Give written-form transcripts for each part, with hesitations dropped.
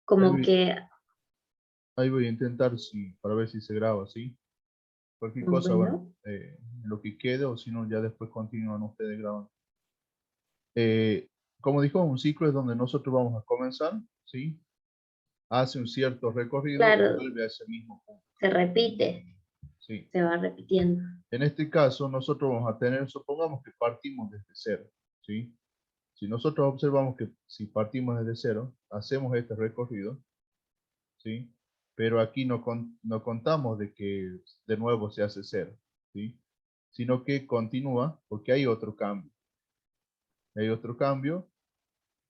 Ahí Como voy, que, ahí voy a intentar para ver si se graba, ¿sí? Cualquier cosa, bueno, bueno, lo que quede, o si no, ya después continúan ustedes grabando. Como dijo, un ciclo es donde nosotros vamos a comenzar, ¿sí? Hace un cierto recorrido y claro, vuelve a ese mismo punto, se repite, ¿sí? se va repitiendo. En este caso, nosotros vamos a tener, supongamos que partimos desde cero, ¿sí? Si nosotros observamos que si partimos desde cero, hacemos este recorrido, ¿sí? Pero aquí no contamos de que de nuevo se hace cero, ¿sí? Sino que continúa porque hay otro cambio. Hay otro cambio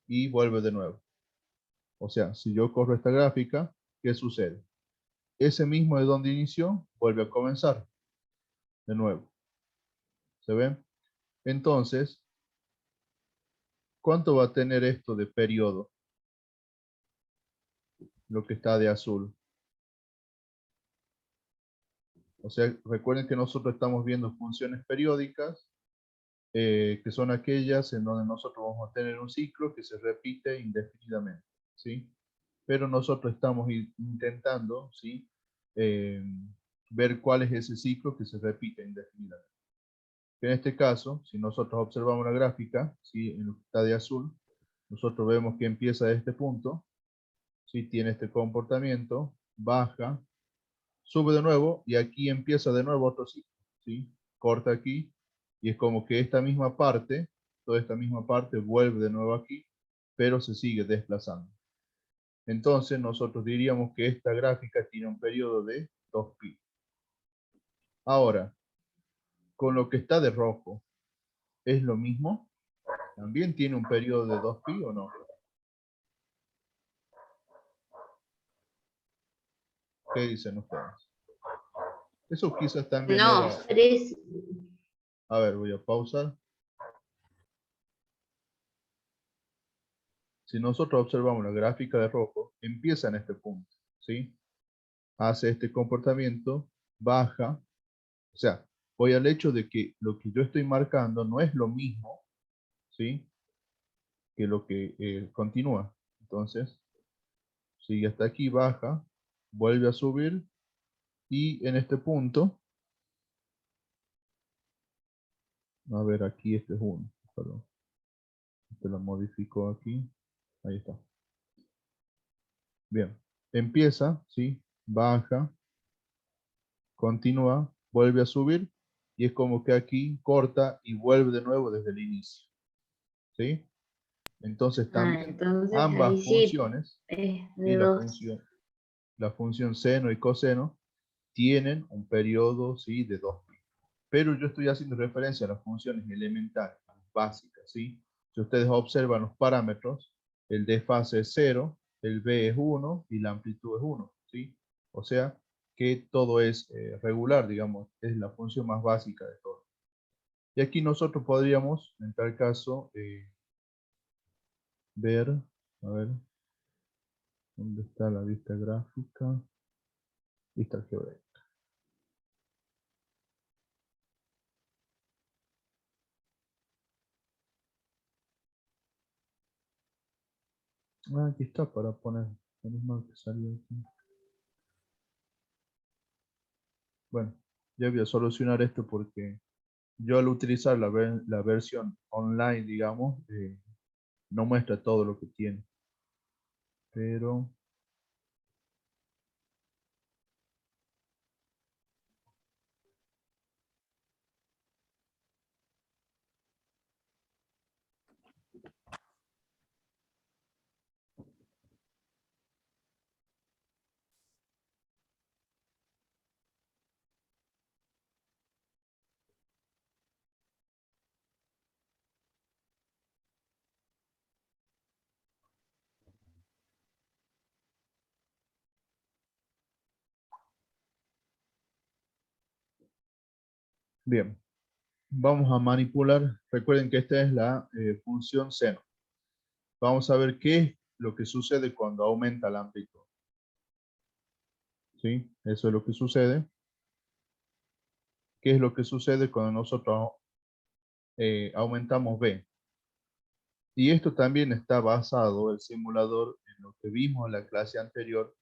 y vuelve de nuevo. O sea, si yo corro esta gráfica, ¿qué sucede? Ese mismo de donde inició, vuelve a comenzar de nuevo. ¿Se ven? Entonces, ¿cuánto va a tener esto de periodo? Lo que está de azul. O sea, recuerden que nosotros estamos viendo funciones periódicas, que son aquellas en donde nosotros vamos a tener un ciclo que se repite indefinidamente, ¿sí? Pero nosotros estamos intentando, ¿sí? Eh, ver cuál es ese ciclo que se repite indefinidamente. En este caso, si nosotros observamos la gráfica, ¿sí? En lo que está de azul, nosotros vemos que empieza de este punto, ¿sí? Tiene este comportamiento, baja, sube de nuevo y aquí empieza de nuevo otro ciclo, ¿sí? Corta aquí y es como que esta misma parte, toda esta misma parte vuelve de nuevo aquí, pero se sigue desplazando. Entonces nosotros diríamos que esta gráfica tiene un periodo de 2pi. Ahora, con lo que está de rojo, ¿es lo mismo? ¿También tiene un periodo de 2pi o no? ¿Qué dicen ustedes? Eso quizás también No, era... tres, A ver, voy a pausar. Si nosotros observamos la gráfica de rojo, empieza en este punto, ¿sí? Hace este comportamiento, baja, o sea, voy al hecho de que lo que yo estoy marcando no es lo mismo, ¿sí? Que lo que continúa. Entonces, sigue hasta aquí, baja, vuelve a subir, y en este punto, a ver, aquí este es 1, perdón, este lo modifico aquí, ahí está. Bien, empieza, ¿sí? Baja, continúa, vuelve a subir, y es como que aquí corta y vuelve de nuevo desde el inicio, ¿sí? Entonces también entonces ahí ambas sí funciones, es y de dos. la función seno y coseno, tienen un periodo, ¿sí? De 2pi. Pero yo estoy haciendo referencia a las funciones elementales, básicas, ¿sí? Si ustedes observan los parámetros, el desfase es 0, el b es 1 y la amplitud es 1, ¿sí? O sea que todo es regular, digamos, es la función más básica de todo. Y aquí nosotros podríamos, en tal caso, ver, a ver, ¿dónde está la vista gráfica? Vista algebraica. Ah, aquí está para poner, menos mal que salió aquí. Bueno, ya voy a solucionar esto porque yo al utilizar la versión online, digamos, no muestra todo lo que tiene. Pero, bien, vamos a manipular. Recuerden que esta es la función seno. Vamos a ver qué es lo que sucede cuando aumenta la amplitud. ¿Sí? Eso es lo que sucede. ¿Qué es lo que sucede cuando nosotros aumentamos B? Y esto también está basado, el simulador, en lo que vimos en la clase anterior,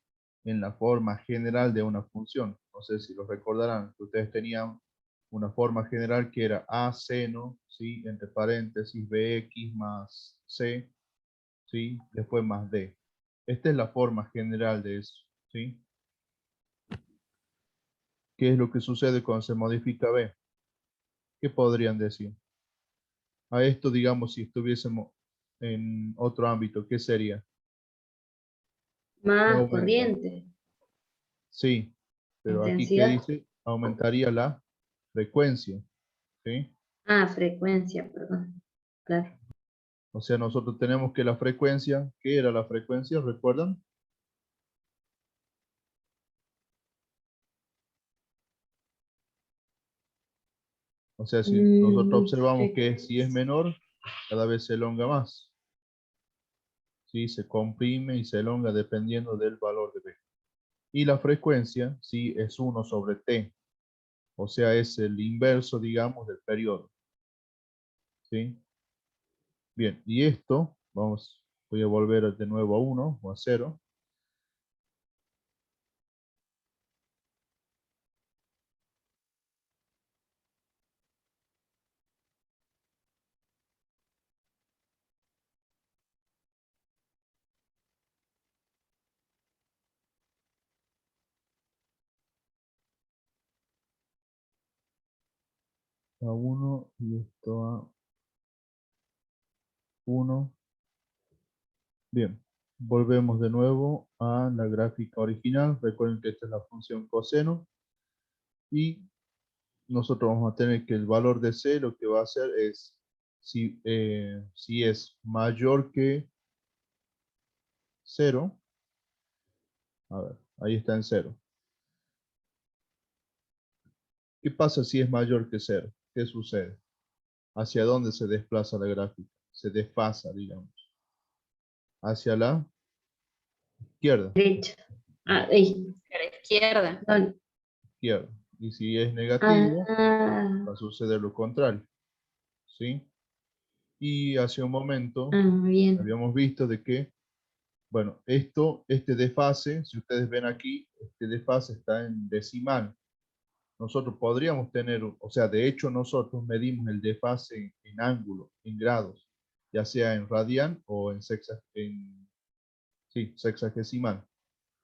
en la forma general de una función. No sé si lo recordarán, que ustedes tenían una forma general que era a seno, ¿sí? Entre paréntesis, bx más c, ¿sí? Después más d. Esta es la forma general de eso, ¿sí? ¿Qué es lo que sucede cuando se modifica b? ¿Qué podrían decir? A esto, digamos, si estuviésemos en otro ámbito, ¿qué sería? ¿Qué Más aumenta? corriente, Sí, pero aquí ¿qué intensidad. dice? Aumentaría la frecuencia, ¿sí? Ah, frecuencia, perdón. Claro. O sea, nosotros tenemos que la frecuencia, ¿qué era la frecuencia? ¿Recuerdan? O sea, si nosotros observamos que si es Frecuencia. menor, cada vez se elonga más, ¿sí? Se comprime y se elonga dependiendo del valor de B. Y la frecuencia, sí, es 1 sobre T. O sea, es el inverso, digamos, del periodo, ¿sí? Bien, y esto, voy a volver de nuevo a 1 o a 0. A 1 y esto a 1. Bien, volvemos de nuevo a la gráfica original. Recuerden que esta es la función coseno. Y nosotros vamos a tener que el valor de C lo que va a hacer es, si es mayor que 0, a ver, ahí está en 0. ¿Qué pasa si es mayor que 0? ¿Qué sucede? ¿Hacia dónde se desplaza la gráfica? Se desfasa, digamos. Hacia la izquierda. Derecha. Ah, ahí. A la izquierda. Perdón. Izquierda. Y si es negativo, Ah, va a suceder lo contrario. ¿Sí? Y hace un momento bien. habíamos visto de que, bueno, este desfase, si ustedes ven aquí, este desfase está en decimal. Nosotros podríamos tener, o sea, de hecho nosotros medimos el desfase en ángulo, en grados, ya sea en radian o sí, sexagesimal.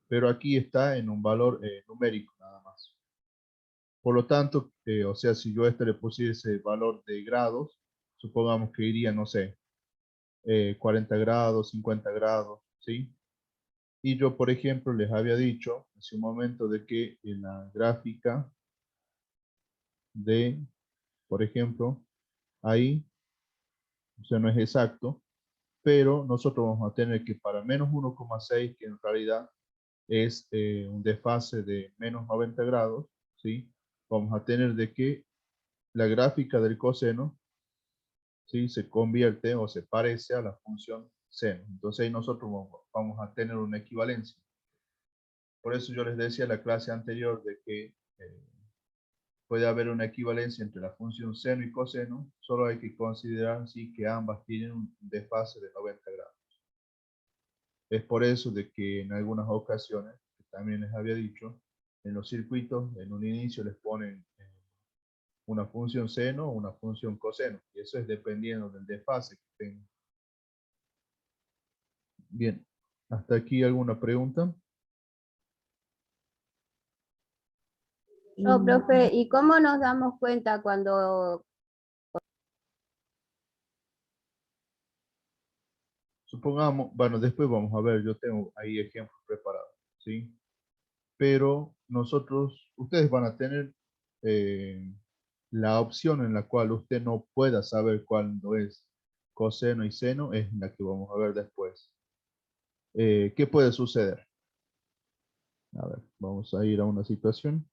Pero aquí está en un valor numérico nada más. Por lo tanto, o sea, si yo a este le pusiese valor de grados, supongamos que iría, no sé, 40 grados, 50 grados, ¿sí? Y yo, por ejemplo, les había dicho hace un momento de que en la gráfica de, por ejemplo, ahí, o sea, no es exacto, pero nosotros vamos a tener que para menos 1,6, que en realidad es un desfase de menos 90 grados, ¿sí? Vamos a tener de que la gráfica del coseno, ¿sí? Se convierte o se parece a la función seno. Entonces ahí nosotros vamos a tener una equivalencia. Por eso yo les decía en la clase anterior de que puede haber una equivalencia entre la función seno y coseno, solo hay que considerar sí, que ambas tienen un desfase de 90 grados. Es por eso de que en algunas ocasiones, que también les había dicho, en los circuitos en un inicio les ponen una función seno o una función coseno, y eso es dependiendo del desfase que tengan. Bien, hasta aquí alguna pregunta. No, profe, ¿y cómo nos damos cuenta cuando... Supongamos, bueno, después vamos a ver, yo tengo ahí ejemplos preparados, ¿sí? Pero nosotros, ustedes van a tener la opción en la cual usted no pueda saber cuándo es coseno y seno, es la que vamos a ver después. ¿Qué puede suceder? A ver, vamos a ir a una situación.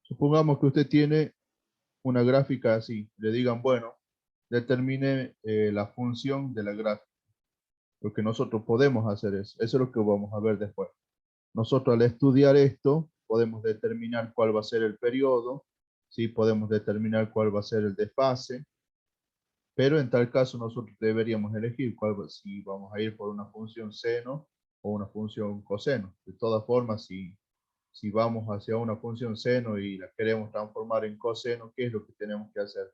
Supongamos que usted tiene una gráfica así. Le digan, bueno, determine la función de la gráfica. Porque nosotros podemos hacer eso. Eso es lo que vamos a ver después. Nosotros al estudiar esto, podemos determinar cuál va a ser el periodo, ¿sí? Podemos determinar cuál va a ser el desfase, pero en tal caso nosotros deberíamos elegir si vamos a ir por una función seno o una función coseno. De todas formas, si vamos hacia una función seno y la queremos transformar en coseno, ¿qué es lo que tenemos que hacer?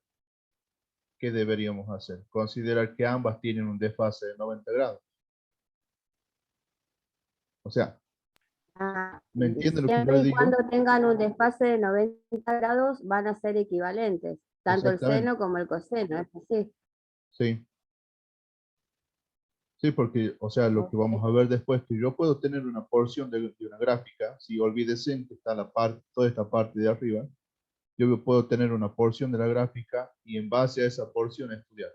¿Qué deberíamos hacer? Considerar que ambas tienen un desfase de 90 grados. O sea, ¿me entienden lo que yo Siempre le y digo? cuando tengan un desfase de 90 grados van a ser equivalentes, tanto el Exactamente, seno como el coseno, ¿es así? sí. Sí, porque, o sea, lo que Ok. vamos a ver después, que yo puedo tener una porción de una gráfica, si olvídense que está toda esta parte de arriba, yo puedo tener una porción de la gráfica y en base a esa porción estudiar.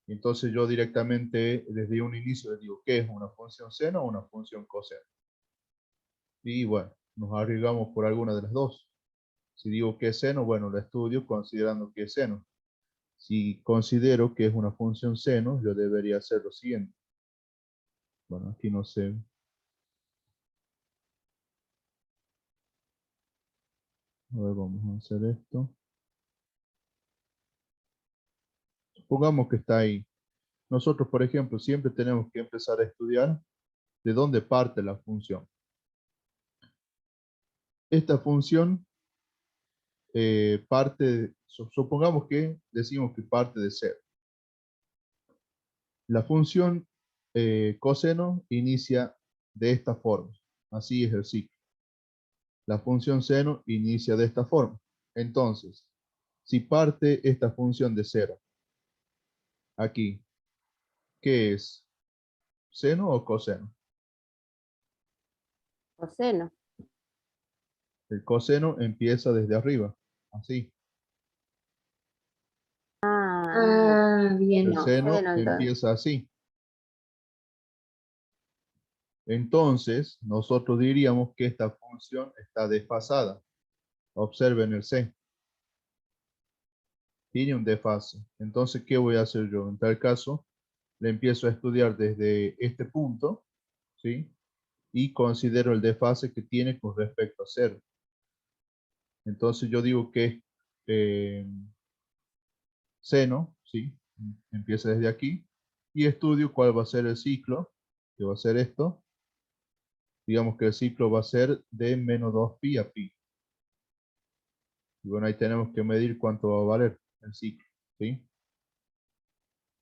Entonces yo directamente desde un inicio les digo, ¿qué es una función seno o una función coseno? Y bueno, nos arriesgamos por alguna de las dos. Si digo que es seno, bueno, lo estudio considerando que es seno. Si considero que es una función seno, yo debería hacer lo siguiente. Bueno, aquí no sé. A ver, vamos a hacer esto. Supongamos que está ahí. Nosotros, por ejemplo, siempre tenemos que empezar a estudiar de dónde parte la función. Esta función supongamos que decimos que parte de 0. La función coseno inicia de esta forma. Así es el ciclo. La función seno inicia de esta forma. Entonces, si parte esta función de 0, aquí, ¿qué es? ¿Seno o coseno? Coseno. El coseno empieza desde arriba, así. Ah, bien, El no. seno Coseno, entonces. empieza así. Entonces, nosotros diríamos que esta función está desfasada. Observen el C. Tiene un desfase. Entonces, ¿qué voy a hacer yo? En tal caso, le empiezo a estudiar desde este punto, ¿sí? Y considero el desfase que tiene con respecto a 0. Entonces, yo digo que eh, seno, ¿sí? Empieza desde aquí. Y estudio cuál va a ser el ciclo, que va a ser esto. Digamos que el ciclo va a ser de menos 2pi a pi. Y bueno, ahí tenemos que medir cuánto va a valer el ciclo, ¿sí?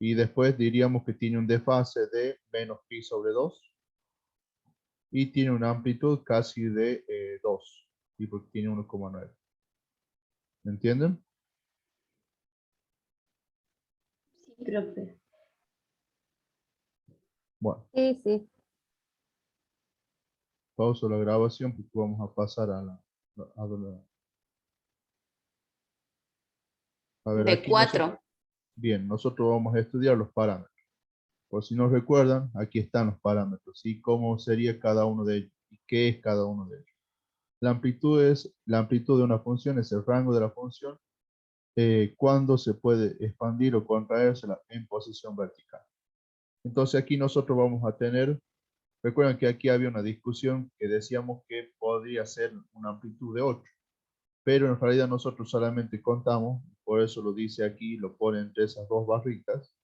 Y después diríamos que tiene un desfase de menos pi sobre 2 y tiene una amplitud casi de 2, y porque tiene 1,9. ¿Me entienden? Sí, profe. Bueno, Sí, sí. pauso la grabación porque vamos a pasar a ver, De aquí nosotros, 4. bien, nosotros vamos a estudiar los parámetros. Por si no recuerdan, aquí están los parámetros, ¿sí? Cómo sería cada uno de ellos y qué es cada uno de ellos. La amplitud de una función es el rango de la función cuando se puede expandir o contraérsela en posición vertical. Entonces aquí nosotros vamos a tener, recuerden que aquí había una discusión que decíamos que podría ser una amplitud de 8, pero en realidad nosotros solamente contamos, por eso lo dice aquí, lo pone entre esas dos barritas,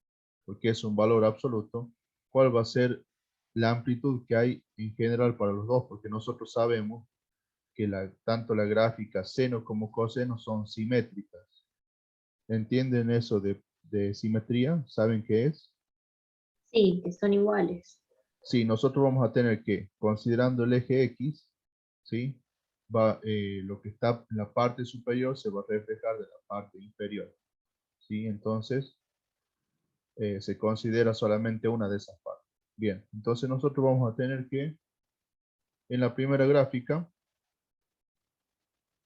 porque es un valor absoluto, cuál va a ser la amplitud que hay en general para los dos, porque nosotros sabemos que tanto la gráfica seno como coseno son simétricas. ¿Entienden eso de simetría? ¿Saben qué es? Sí, que son iguales. Sí, nosotros vamos a tener que, considerando el eje X, ¿sí? Lo que está en la parte superior se va a reflejar de la parte inferior, ¿sí? Entonces, se considera solamente una de esas partes. Bien, entonces nosotros vamos a tener que, en la primera gráfica,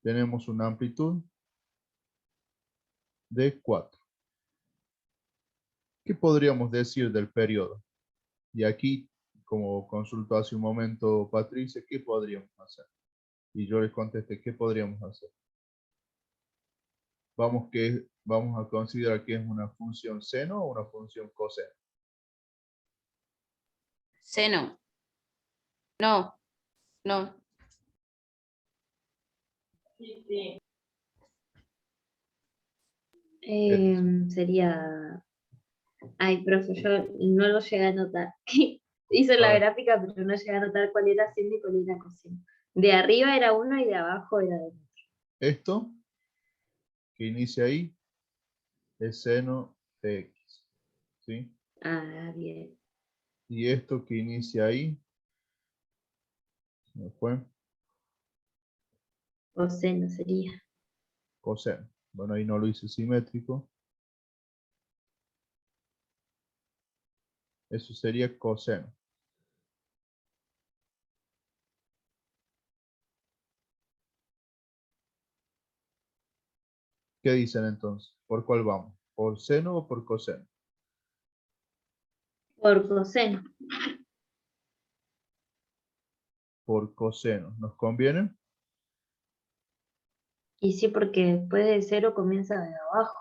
tenemos una amplitud de 4. ¿Qué podríamos decir del periodo? Y aquí, como consultó hace un momento Patricia, ¿qué podríamos hacer? Y yo les contesté, ¿qué podríamos hacer? Vamos a considerar que es una función seno o una función coseno. Seno. No, no. Sería... Ay, profe, yo no lo llegué a anotar. Hizo A la ver, gráfica, pero no llegué a anotar cuál era seno y cuál era coseno. De arriba era uno y de abajo era dos. esto que inicia ahí es seno de X, ¿sí? Ah, bien. Y esto que inicia ahí, ¿no fue? Coseno sería. Coseno. Bueno, ahí no lo hice simétrico. Eso sería coseno. ¿Qué dicen entonces? ¿Por cuál vamos? ¿Por seno o por coseno? Por coseno. Por coseno. ¿Nos conviene? Y sí, porque después de cero comienza de abajo.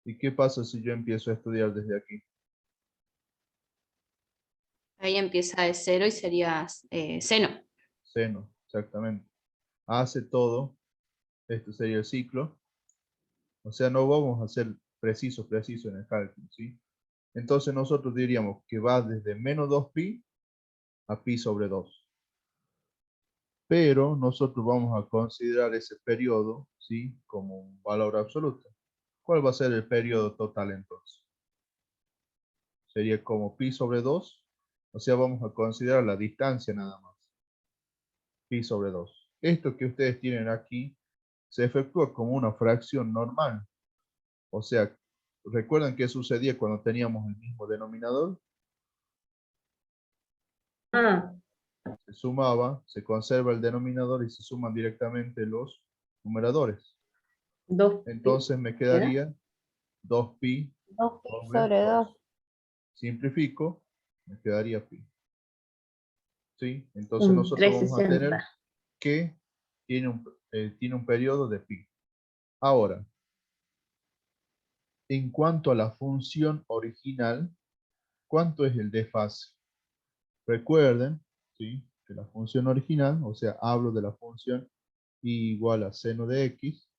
¿Y qué pasa si yo empiezo a estudiar desde aquí? Ahí empieza de cero y sería seno. Seno, exactamente. Hace todo. Este sería el ciclo. O sea, no vamos a ser preciso en el cálculo, ¿sí? Entonces nosotros diríamos que va desde menos 2pi a pi sobre 2. Pero nosotros vamos a considerar ese periodo, ¿sí? Como un valor absoluto. ¿Cuál va a ser el periodo total entonces? Sería como pi sobre 2. O sea, vamos a considerar la distancia nada más. Pi sobre 2. Esto que ustedes tienen aquí se efectúa como una fracción normal. O sea, ¿recuerdan qué sucedía cuando teníamos el mismo denominador? Ah, Se sumaba, se conserva el denominador y se suman directamente los numeradores. dos pi. Entonces me ¿Queda? quedaría 2pi 2pi sobre sobre 2. 2. Simplifico, me quedaría pi. ¿Sí? Entonces Un nosotros vamos a tener 360. que tiene un periodo de pi. Ahora, en cuanto a la función original, ¿cuánto es el desfase? Recuerden, ¿sí? Que la función original, o sea, hablo de la función y igual a seno de x,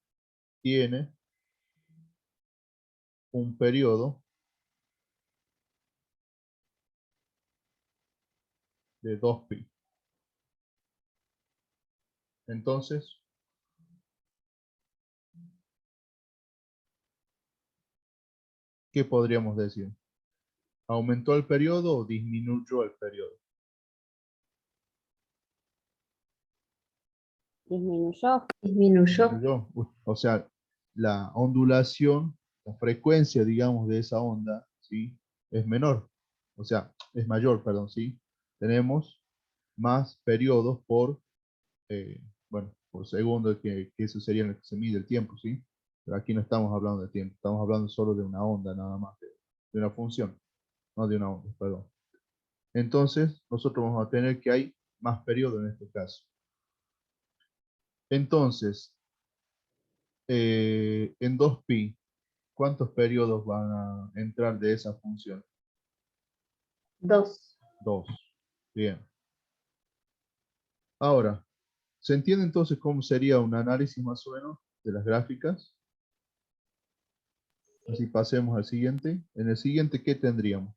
tiene un periodo de 2pi. Entonces, ¿qué podríamos decir? ¿Aumentó el periodo o disminuyó el periodo? Disminuyó. Disminuyó. Disminuyó. O sea, la ondulación, la frecuencia, digamos, de esa onda, ¿sí? Es menor. O sea, es mayor, perdón, ¿sí? Tenemos más periodos por, bueno, por segundo, que eso sería en el que se mide el tiempo, ¿sí? Pero aquí no estamos hablando de tiempo, estamos hablando solo de una onda, nada más, de una función, no de una onda, perdón. Entonces, nosotros vamos a tener que hay más periodo en este caso. Entonces, en 2pi, ¿cuántos periodos van a entrar de esa función? Dos. 2. Bien. Ahora, ¿se entiende entonces cómo sería un análisis más o menos de las gráficas? Así pasemos al siguiente. En el siguiente, ¿qué tendríamos?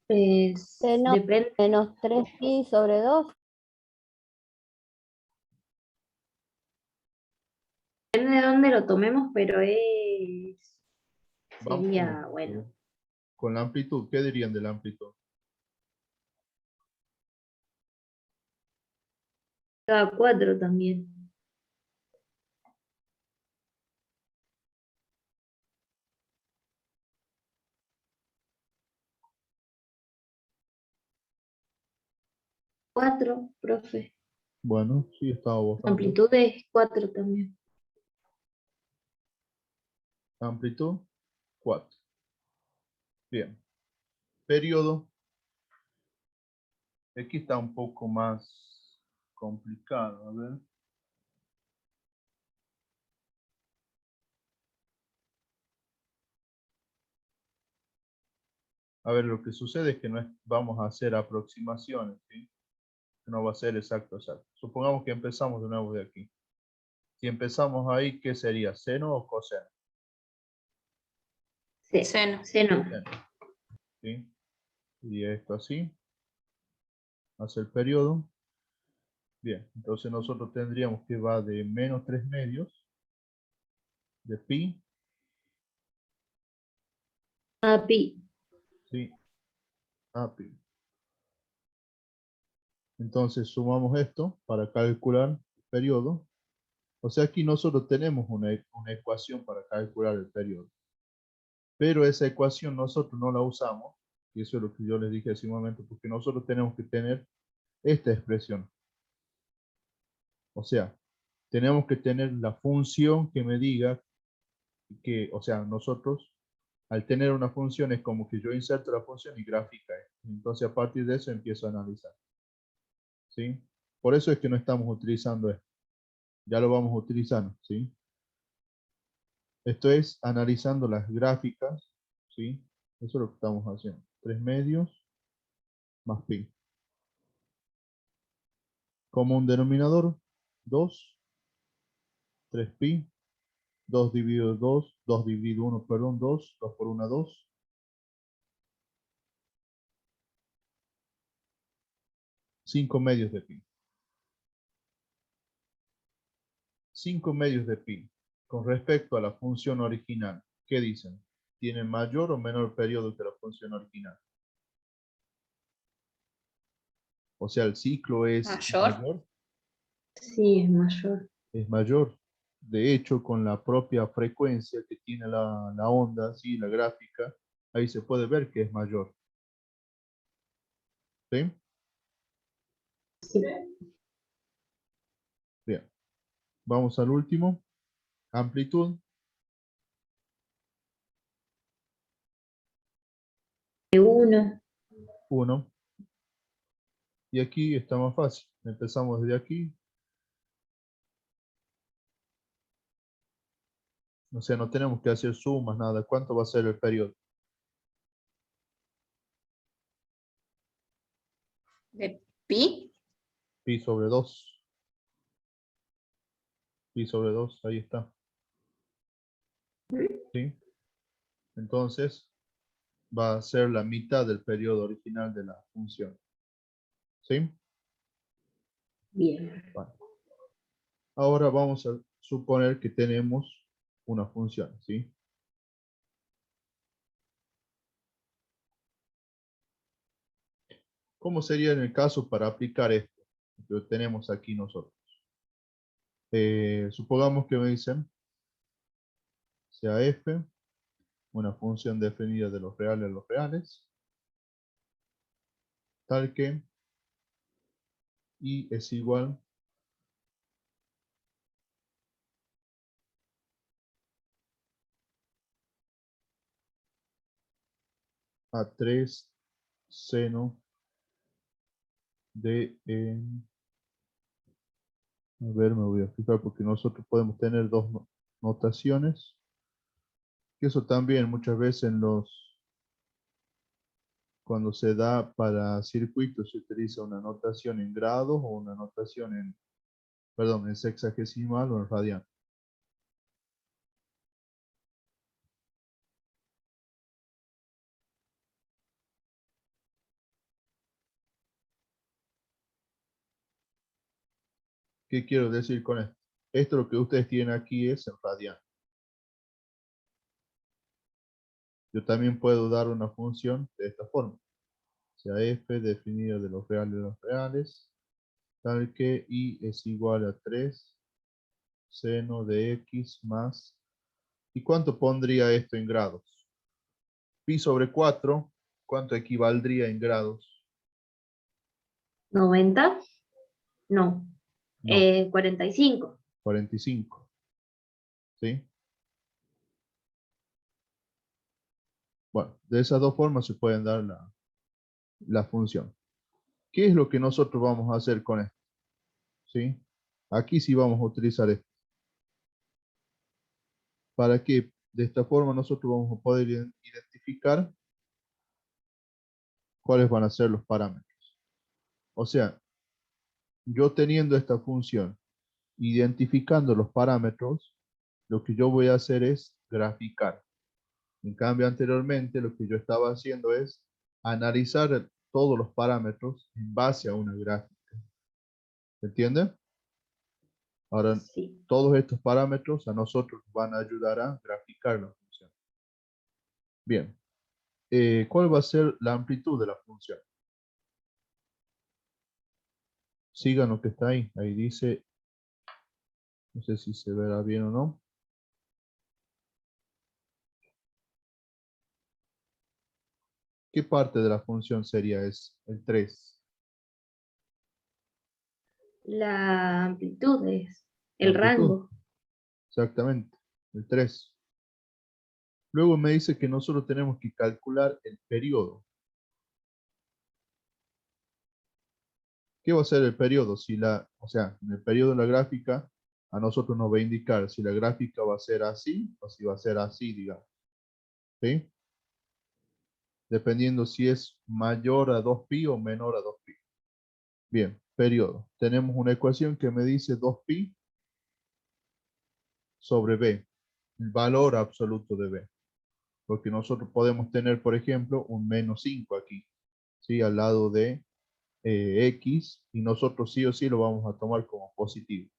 Seno Depende menos 3pi sobre 2. de dónde lo tomemos, pero Vamos sería, bueno, con la amplitud. ¿Qué dirían de la amplitud? cada cuatro también. Cuatro, profe. Bueno, sí, estaba votando. Amplitud es cuatro también. Amplitud, 4. Bien. Periodo. Aquí está un poco más complicado. A ver. A ver, lo que sucede es que no vamos a hacer aproximaciones, ¿sí? No va a ser exacto, exacto. Supongamos que empezamos de nuevo de aquí. Si empezamos ahí, ¿qué sería? ¿Seno o coseno? Seno. Seno. Seno, ¿sí? Y esto así. Hace el periodo. Bien, entonces nosotros tendríamos que va de menos 3 medios de pi, A pi. ¿sí? A pi. Entonces sumamos esto para calcular el periodo. O sea, aquí nosotros tenemos una ecuación para calcular el periodo. Pero esa ecuación nosotros no la usamos, y eso es lo que yo les dije hace un momento, porque nosotros tenemos que tener esta expresión. O sea, tenemos que tener la función que me diga que, o sea, nosotros, al tener una función, es como que yo inserto la función y gráfica. Entonces, a partir de eso empiezo a analizar. ¿Sí? Por eso es que no estamos utilizando esto. Ya lo vamos a utilizar, ¿sí? Esto es analizando las gráficas, ¿sí? Eso es lo que estamos haciendo. 3 medios más pi. Como un denominador, 2, 3pi, 2 dividido 2, 2 dividido 1, perdón, 2, 2 por 1, 2. 5 medios de pi. 5 medios de pi. Con respecto a la función original, ¿qué dicen? ¿Tiene mayor o menor periodo que la función original? O sea, el ciclo es Mayor. mayor. Sí, es mayor. Es mayor. De hecho, con la propia frecuencia que tiene la onda, ¿sí? La gráfica, ahí se puede ver que es mayor. ¿Sí? Sí. Bien. Vamos al último. Amplitud. 1. 1. Y aquí está más fácil. Empezamos desde aquí. O sea, no tenemos que hacer sumas, nada. ¿Cuánto va a ser el periodo? De pi. Pi sobre 2. Pi sobre 2, ahí está. ¿Sí? Entonces, va a ser la mitad del periodo original de la función. ¿Sí? Bien. Bueno. Ahora vamos a suponer que tenemos una función, ¿sí? ¿Cómo sería en el caso para aplicar esto que tenemos aquí nosotros? Supongamos que me dicen, sea f, una función definida de los reales a los reales, tal que y es igual a 3 seno de, a ver, me voy a fijar porque nosotros podemos tener dos notaciones, que eso también muchas veces cuando se da para circuitos se utiliza una notación en grados o una notación en sexagesimal o en radian. ¿Qué quiero decir con esto? Esto lo que ustedes tienen aquí es en radian. Yo también puedo dar una función de esta forma. Sea f definida de los reales, tal que y es igual a 3 seno de x más. ¿Y cuánto pondría esto en grados? Pi sobre 4, ¿cuánto equivaldría en grados? 90. No. No, 45. 45. ¿Sí? Bueno, de esas dos formas se pueden dar la función. ¿Qué es lo que nosotros vamos a hacer con esto? ¿Sí? Aquí sí vamos a utilizar esto. ¿Para qué? De esta forma nosotros vamos a poder identificar cuáles van a ser los parámetros. O sea, yo teniendo esta función, identificando los parámetros, lo que yo voy a hacer es graficar. En cambio, anteriormente lo que yo estaba haciendo es analizar todos los parámetros en base a una gráfica. ¿Se entiende? Ahora, Sí. todos estos parámetros a nosotros nos van a ayudar a graficar la función. Bien. ¿Cuál va a ser la amplitud de la función? Sigan lo que está ahí. Ahí dice, no sé si se verá bien o no. ¿Qué parte de la función sería el 3? La amplitud es La el amplitud. rango. Exactamente, el 3. Luego me dice que nosotros tenemos que calcular el periodo. ¿Qué va a ser el periodo? O sea, en el periodo de la gráfica, a nosotros nos va a indicar si la gráfica va a ser así o si va a ser así, digamos. ¿Sí? Dependiendo si es mayor a 2pi o menor a 2pi. Bien, periodo. Tenemos una ecuación que me dice 2pi sobre b, el valor absoluto de b. Porque nosotros podemos tener, por ejemplo, un menos 5 aquí, ¿sí? Al lado de x, y nosotros sí o sí lo vamos a tomar como positivo,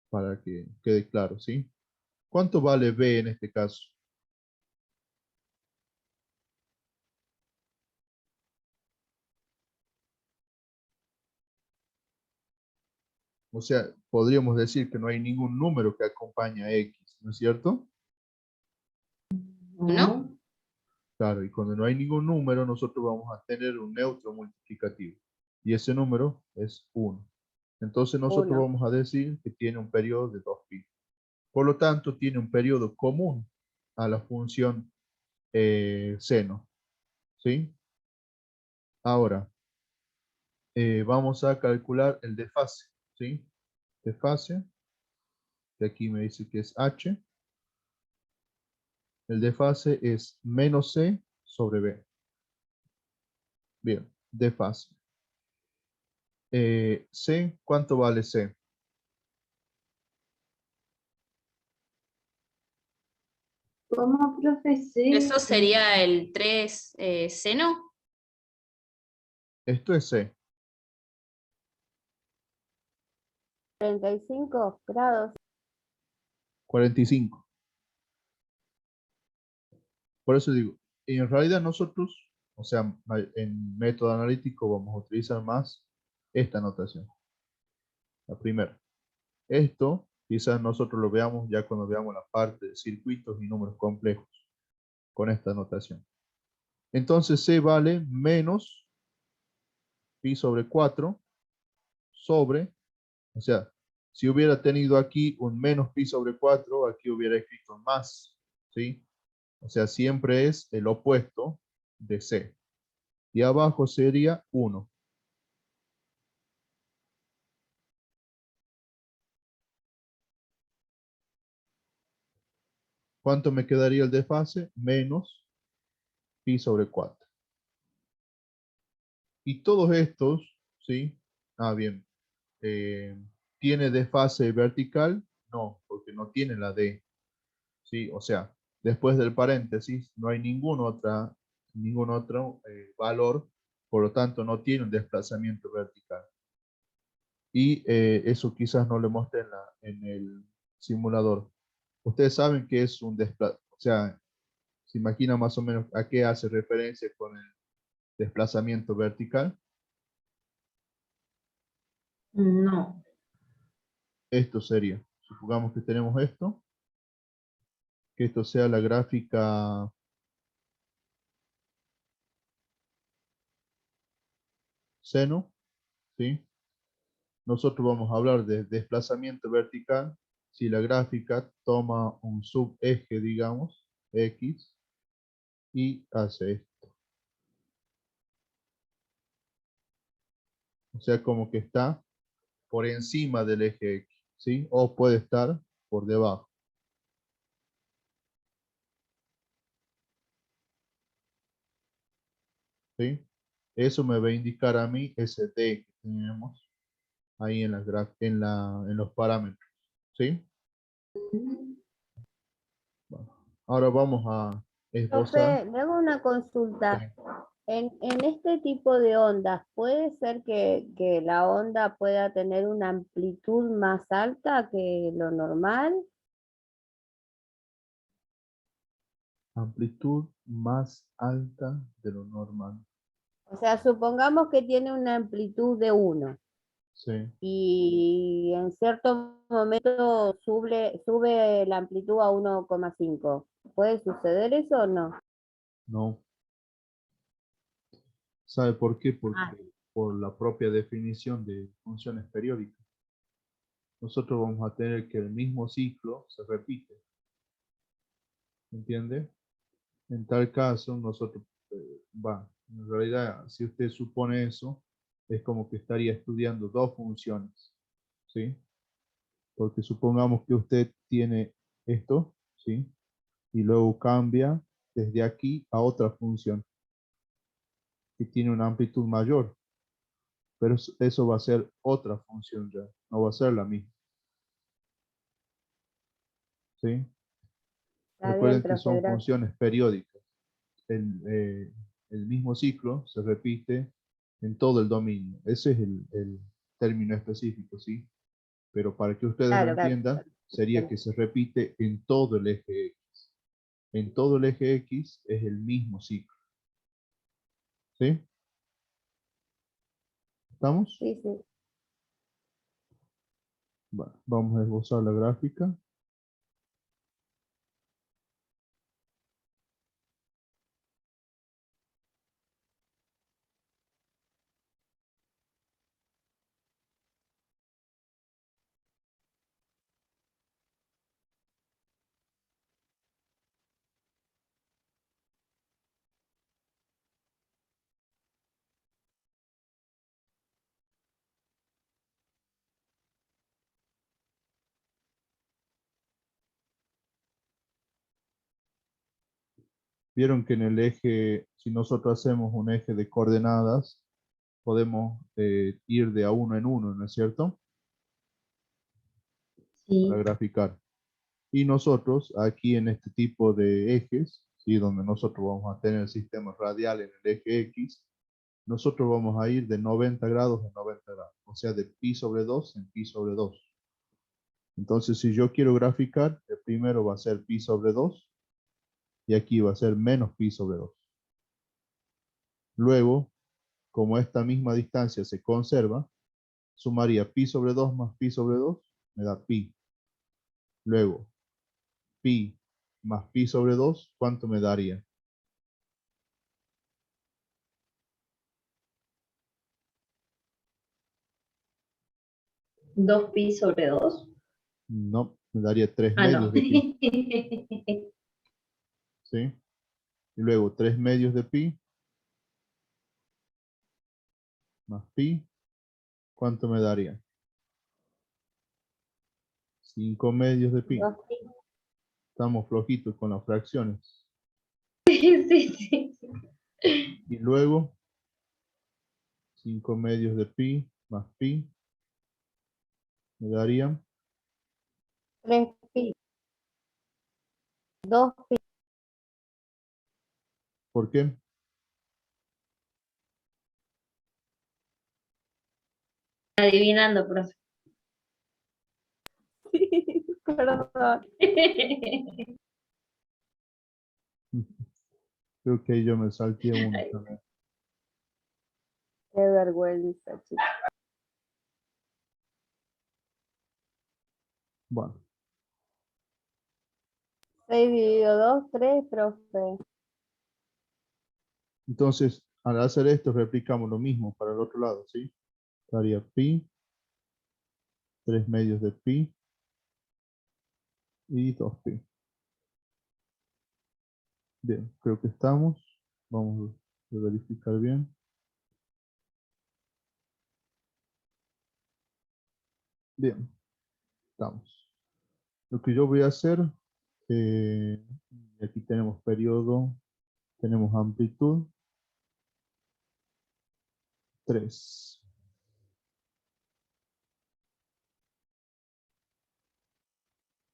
para que quede claro, ¿sí? ¿Cuánto vale b en este caso? O sea, podríamos decir que no hay ningún número que acompañe a x, ¿no es cierto? ¿No? Claro, y cuando no hay ningún número, nosotros vamos a tener un neutro multiplicativo. Y ese número es 1. Entonces nosotros 1. vamos a decir que tiene un periodo de 2pi. Por lo tanto, tiene un periodo común a la función seno. ¿Sí? Ahora, vamos a calcular el desfase. ¿Sí? Desfase, que aquí me dice que es h. El desfase es menos c sobre b. Bien, desfase. C, ¿cuánto vale c? ¿Cómo, profe? Sí. Eso sería el 3 seno. Esto es c. 35 grados. 45. Por eso digo, en realidad nosotros, o sea, en método analítico vamos a utilizar más esta notación. La primera. Esto quizás nosotros lo veamos ya cuando veamos la parte de circuitos y números complejos con esta notación. Entonces C vale menos pi sobre 4 sobre, o sea, si hubiera tenido aquí un menos pi sobre 4, aquí hubiera escrito más, ¿sí? O sea, siempre es el opuesto de C. Y abajo sería 1. ¿Cuánto me quedaría el desfase? Menos pi sobre 4. Y todos estos, ¿sí? Bien. ¿Tiene desfase vertical? No, porque no tiene la D, ¿sí? O sea, después del paréntesis no hay ningún otro valor, por lo tanto no tiene un desplazamiento vertical. Y eso quizás no le mostré en el simulador. Ustedes saben que es un desplazamiento, o sea, se imagina más o menos a qué hace referencia con el desplazamiento vertical. No. Esto sería, supongamos que tenemos esto, que esto sea la gráfica seno, ¿sí? Nosotros vamos a hablar de desplazamiento vertical si la gráfica toma un subeje, digamos, X, y hace esto. O sea, como que está por encima del eje X, ¿sí? O puede estar por debajo. ¿Sí? Eso me va a indicar a mí ese D que tenemos ahí en, en los parámetros. ¿Sí? Bueno, ahora vamos a esbozar. Profe, le hago una Sí. consulta. En este tipo de ondas, ¿puede ser que la onda pueda tener una amplitud más alta que lo normal? Amplitud más alta de lo normal. O sea, supongamos que tiene una amplitud de 1 Sí. y en cierto momento sube la amplitud a 1,5. ¿Puede suceder eso o no? No. ¿Sabe por qué? Ah, Porque por la propia definición de funciones periódicas. Nosotros vamos a tener que el mismo ciclo se repite. ¿Entiende? En tal caso, nosotros, en realidad, si usted supone eso, es como que estaría estudiando dos funciones, ¿sí? Porque supongamos que usted tiene esto, ¿sí? Y luego cambia desde aquí a otra función que tiene una amplitud mayor, pero eso va a ser otra función ya, no va a ser la misma, ¿sí? está bien, Recuerden que profe, son gracias. funciones periódicas. El, eh, el mismo ciclo se repite en todo el dominio. Ese es el término específico, ¿sí? Pero para que ustedes lo Claro, claro. entiendan, sería que se repite en todo el eje X. En todo el eje X es el mismo ciclo, ¿sí? ¿Estamos? Sí, sí. Bueno, vamos a esbozar la gráfica. Vieron que en el eje, si nosotros hacemos un eje de coordenadas, podemos ir de a uno en uno, ¿no es cierto? Para Sí. graficar. Y nosotros, aquí en este tipo de ejes, ¿sí? Donde nosotros vamos a tener el sistema radial en el eje X, nosotros vamos a ir de 90 grados en 90 grados, o sea, de pi sobre 2 en pi sobre 2. Entonces, si yo quiero graficar, el primero va a ser pi sobre 2 y aquí va a ser menos pi sobre 2. Luego, como esta misma distancia se conserva, sumaría pi sobre 2 más pi sobre 2, me da pi. Luego, pi más pi sobre 2, ¿cuánto me daría? 2 pi sobre 2. No, me daría 3 Ah, no. medios de pi, ¿sí? Y luego 3 medios de pi más pi, ¿cuánto me daría? 5 medios de pi. 2 pi. Estamos flojitos con las fracciones. Sí, sí, sí. Y luego 5 medios de pi más pi me darían, 3 pi. 2 pi. ¿por qué? Adivinando, profe. Perdón. Creo que ahí yo me salté uno Ay, también. Qué vergüenza, chicos. Bueno, 6 dividido 2, 3, profe. entonces al hacer esto replicamos lo mismo para el otro lado, ¿sí? Daría pi, 3 medios de pi y 2 pi. Bien, creo que estamos. Vamos a verificar bien. Bien, estamos. Lo que yo voy a hacer, eh, aquí tenemos periodo, tenemos amplitud. 3.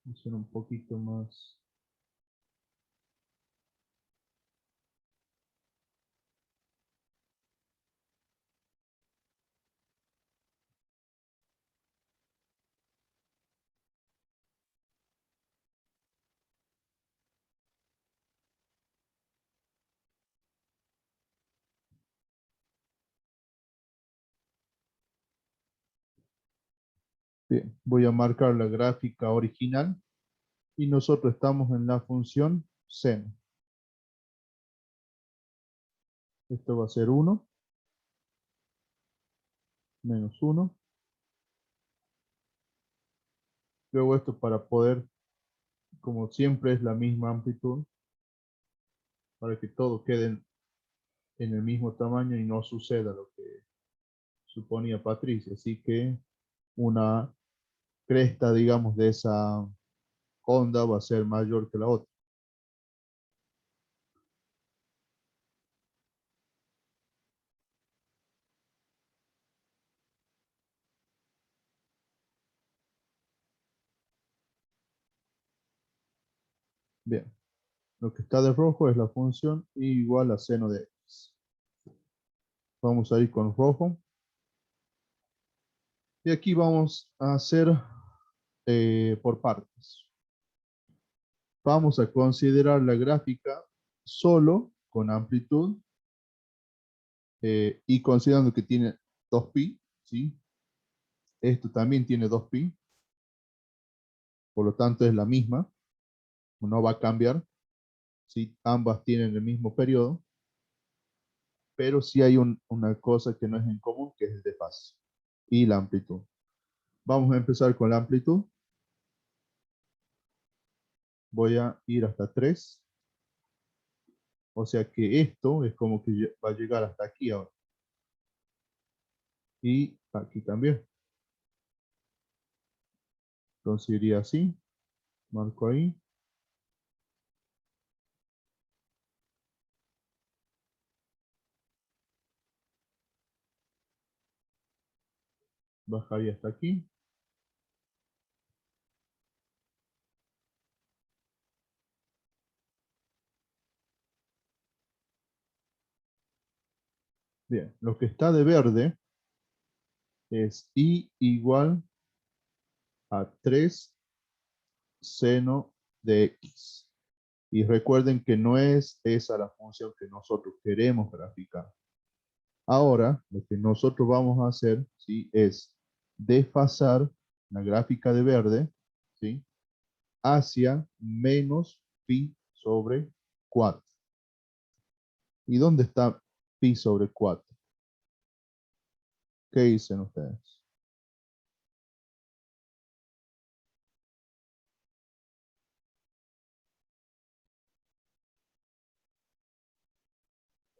Vamos a hacer un poquito más. Bien, voy a marcar la gráfica original y nosotros estamos en la función seno. Esto va a ser 1, menos 1. Luego esto para poder, como siempre es la misma amplitud, para que todo quede en el mismo tamaño y no suceda lo que suponía Patricia. Así que una cresta, digamos, de esa onda va a ser mayor que la otra. Bien, lo que está de rojo es la función y igual a seno de x. Vamos a ir con rojo. Y aquí vamos a hacer por partes. Vamos a considerar la gráfica solo con amplitud y considerando que tiene 2pi, ¿sí? Esto también tiene 2pi, por lo tanto es la misma, no va a cambiar, ¿sí? Ambas tienen el mismo periodo, pero sí hay una cosa que no es en común, que es el desfase y la amplitud. Vamos a empezar con la amplitud. Voy a ir hasta 3. O sea que esto es como que va a llegar hasta aquí ahora. Y aquí también. Entonces iría así. Marco ahí. Bajaría hasta aquí. Bien, lo que está de verde es I igual a 3 seno de X. Y recuerden que no es esa la función que nosotros queremos graficar. Ahora, lo que nosotros vamos a hacer, ¿sí? Es desfasar la gráfica de verde, ¿sí? Hacia menos pi sobre 4. ¿Y dónde está pi sobre 4? ¿Qué dicen ustedes?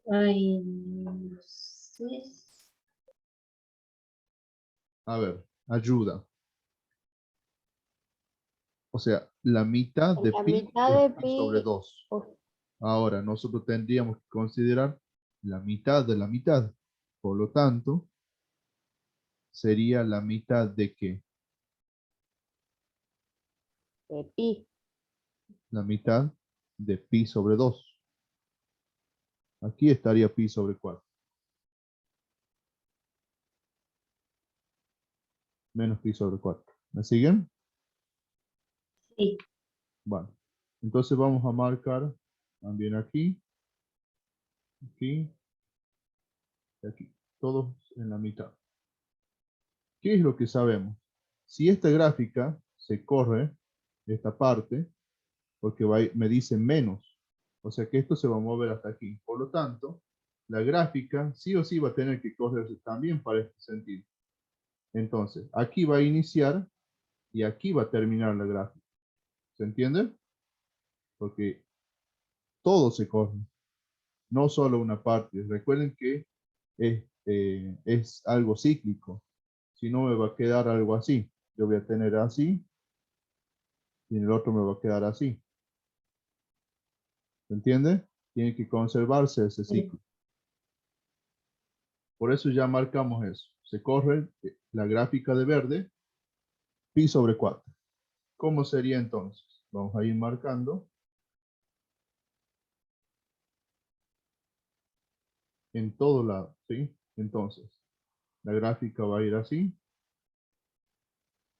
Ay, no sé. A ver, ayuda. O sea, la mitad En de la pi mitad es de pi sobre pi, 2. uf, Ahora, nosotros tendríamos que considerar la mitad de la mitad. Por lo tanto, sería la mitad de ¿qué? de pi, La mitad de pi sobre 2. Aquí estaría pi sobre 4. Menos pi sobre 4. ¿Me siguen? Sí. Bueno. Entonces vamos a marcar también aquí, aquí y aquí. Todos en la mitad. ¿Qué es lo que sabemos? Si esta gráfica se corre, esta parte, porque me dice menos, o sea que esto se va a mover hasta aquí. Por lo tanto, la gráfica sí o sí va a tener que correrse también para este sentido. Entonces, aquí va a iniciar y aquí va a terminar la gráfica. ¿Se entiende? Porque todo se corre, no solo una parte. Recuerden que es algo cíclico. Si no, me va a quedar algo así. Yo voy a tener así y en el otro me va a quedar así. ¿Se entiende? Tiene que conservarse ese Sí. ciclo. Por eso ya marcamos eso. Se corre la gráfica de verde, pi sobre 4. ¿Cómo sería entonces? Vamos a ir marcando en todo lado, ¿sí? Entonces, la gráfica va a ir así,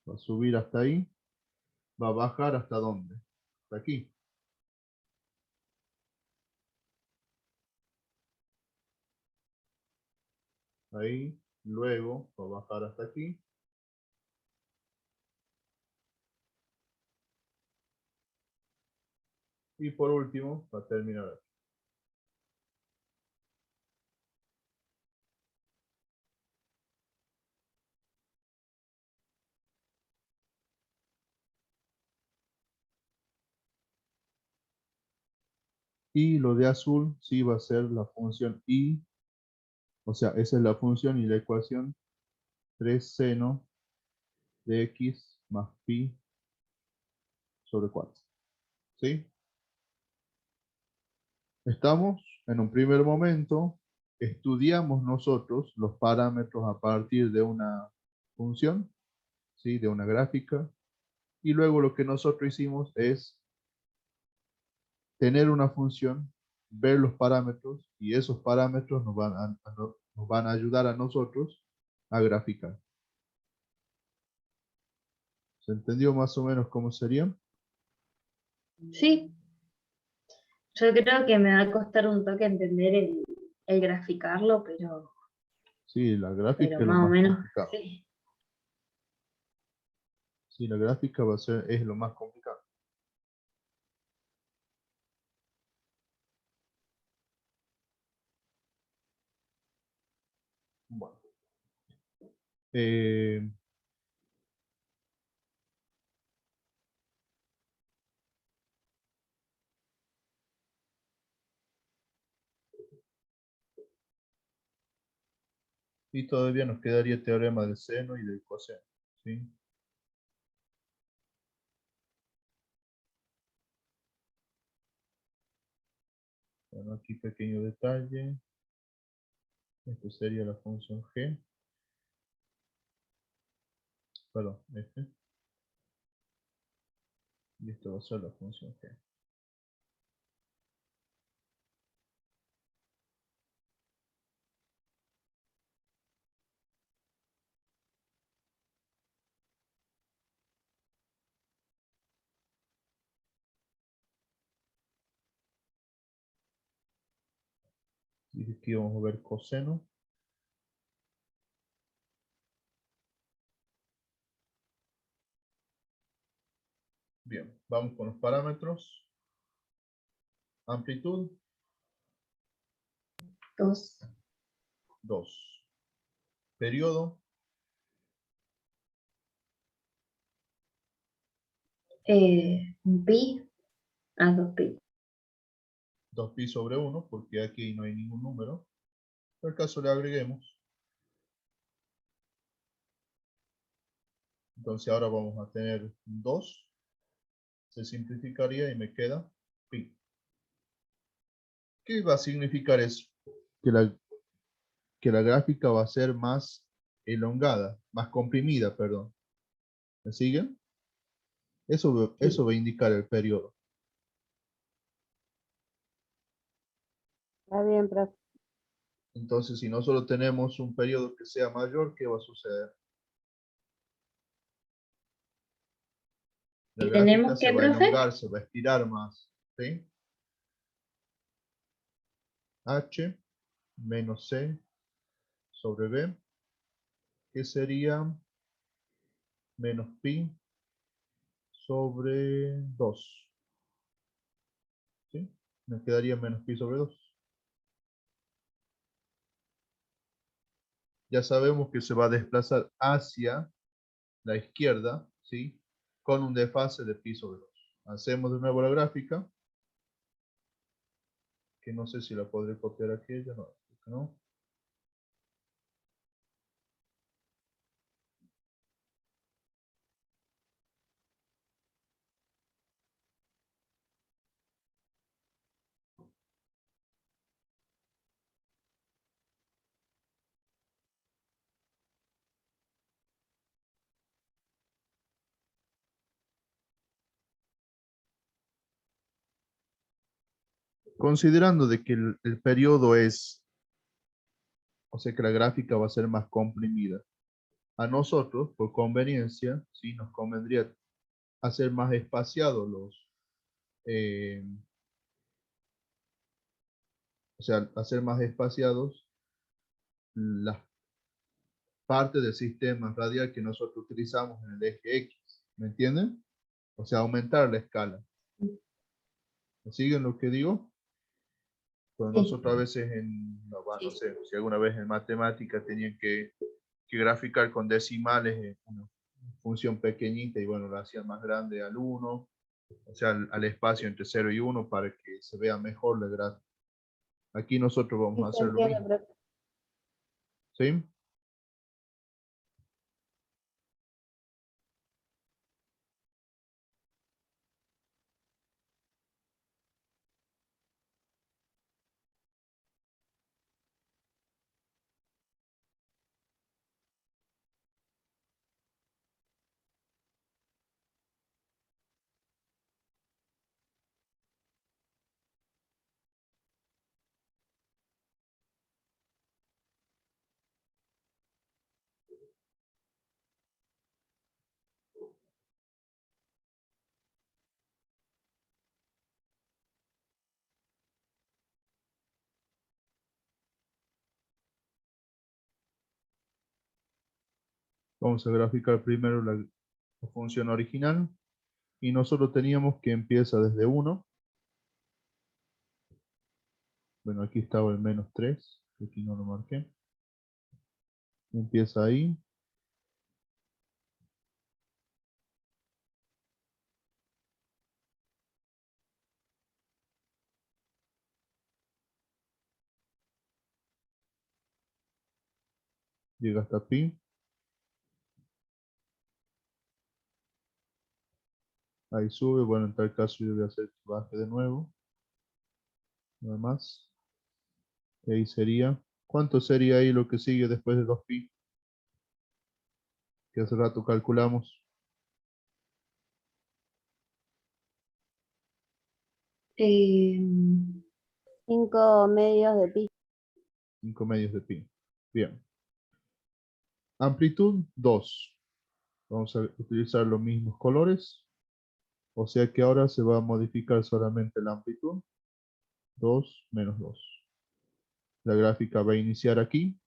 va a subir hasta ahí, va a bajar hasta dónde? Hasta aquí. Ahí, luego va a bajar hasta aquí. Y por último, va a terminar aquí. Y lo de azul sí va a ser la función y, o sea, esa es la función y la ecuación 3 seno de x más pi sobre 4. ¿Sí? Estamos en un primer momento, estudiamos nosotros los parámetros a partir de una función, ¿sí? De una gráfica, y luego lo que nosotros hicimos es tener una función, ver los parámetros, y esos parámetros nos van a ayudar a nosotros a graficar. ¿Se entendió más o menos cómo sería? Sí, yo creo que me va a costar un toque entender el graficarlo, Sí, la gráfica pero es lo más o más menos complicado. sí. Sí, la gráfica es lo más complicado. Bueno. Eh, y todavía nos quedaría el teorema del seno y del coseno. ¿Sí? Bueno, aquí pequeño detalle. Esto sería la función g. Perdón, este. Y esto va a ser la función g. Y aquí vamos a ver coseno. Bien, vamos con los parámetros. Amplitud, 2, 2. Periodo, pi a 2pi. 2pi sobre 1, porque aquí no hay ningún número. En el caso le agreguemos. Entonces ahora vamos a tener 2. Se simplificaría y me queda pi. ¿Qué va a significar eso? Que la gráfica va a ser más elongada, más comprimida, perdón. ¿Me siguen? Eso Sí. va a indicar el periodo. Está bien, profe. Entonces, si nosotros tenemos un periodo que sea mayor, ¿qué va a suceder? La ¿Y gráfica tenemos se qué, va a profe? elongar, se va a estirar más. ¿Sí? H menos C sobre B, que sería menos pi sobre 2. ¿Sí? Me quedaría menos pi sobre 2. Ya sabemos que se va a desplazar hacia la izquierda, ¿sí? Con un desfase de pi sobre 2. Hacemos de nuevo la gráfica, que no sé si la podré copiar aquí, ya no. considerando de que el periodo es, o sea que la gráfica va a ser más comprimida. A nosotros, por conveniencia, sí, nos convendría hacer más espaciados eh, o sea, hacer más espaciados las partes del sistema radial que nosotros utilizamos en el eje X. ¿Me entienden? O sea, aumentar la escala. ¿Me siguen lo que digo? Pues Sí. nosotros a veces no sé, si alguna vez en matemática tenían que graficar con decimales una función pequeñita y bueno, la hacían más grande al 1, o sea, al espacio entre 0 y 1 para que se vea mejor la gráfica. Aquí nosotros vamos Sí, a se hacer lo entiende, mismo. profe. ¿Sí? Vamos a graficar primero la función original y nosotros teníamos que empieza desde 1. Bueno, aquí estaba el -3, aquí no lo marqué. Empieza ahí. Llega hasta pi. Ahí sube. Bueno, en tal caso yo voy a hacer que baje de nuevo. Nada más. Y ahí sería. ¿Cuánto sería ahí lo que sigue después de 2pi? Que hace rato calculamos. 5 medios de pi. 5 medios de pi. Bien. Amplitud 2. Vamos a utilizar los mismos colores. O sea que ahora se va a modificar solamente la amplitud. 2 menos 2. La gráfica va a iniciar aquí.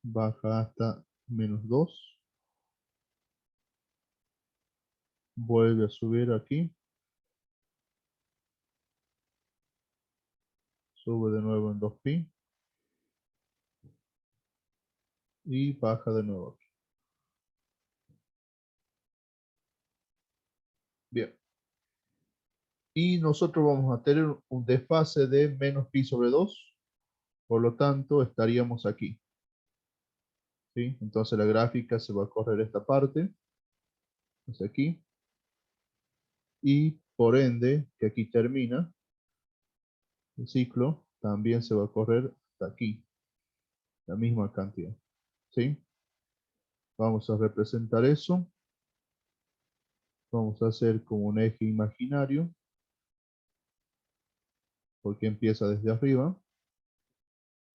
Baja hasta -2. Vuelve a subir aquí. Sube de nuevo en 2pi. Y baja de nuevo aquí. Bien. Y nosotros vamos a tener un desfase de -pi/2. Por lo tanto, estaríamos aquí. ¿Sí? Entonces la gráfica se va a correr esta parte. Hacia aquí. Y por ende, que aquí termina, el ciclo también se va a correr hasta aquí. La misma cantidad. ¿Sí? Vamos a representar eso. Vamos a hacer como un eje imaginario. Porque empieza desde arriba.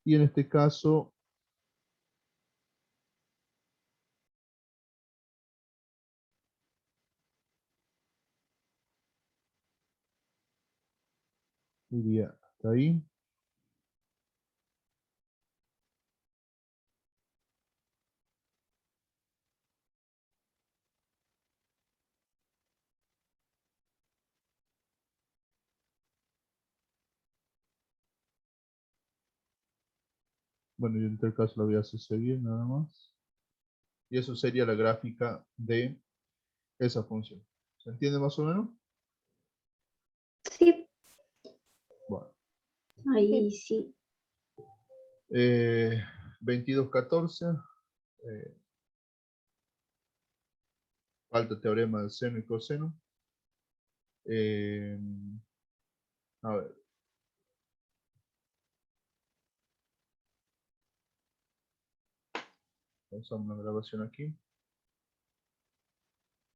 Y en este caso, iría hasta ahí. Bueno, yo en este caso lo voy a hacer seguir nada más. Y eso sería la gráfica de esa función. ¿Se entiende más o menos? Sí, Bueno. ahí sí. 2214. Falta teorema del seno y coseno. A ver. Pausamos la grabación aquí.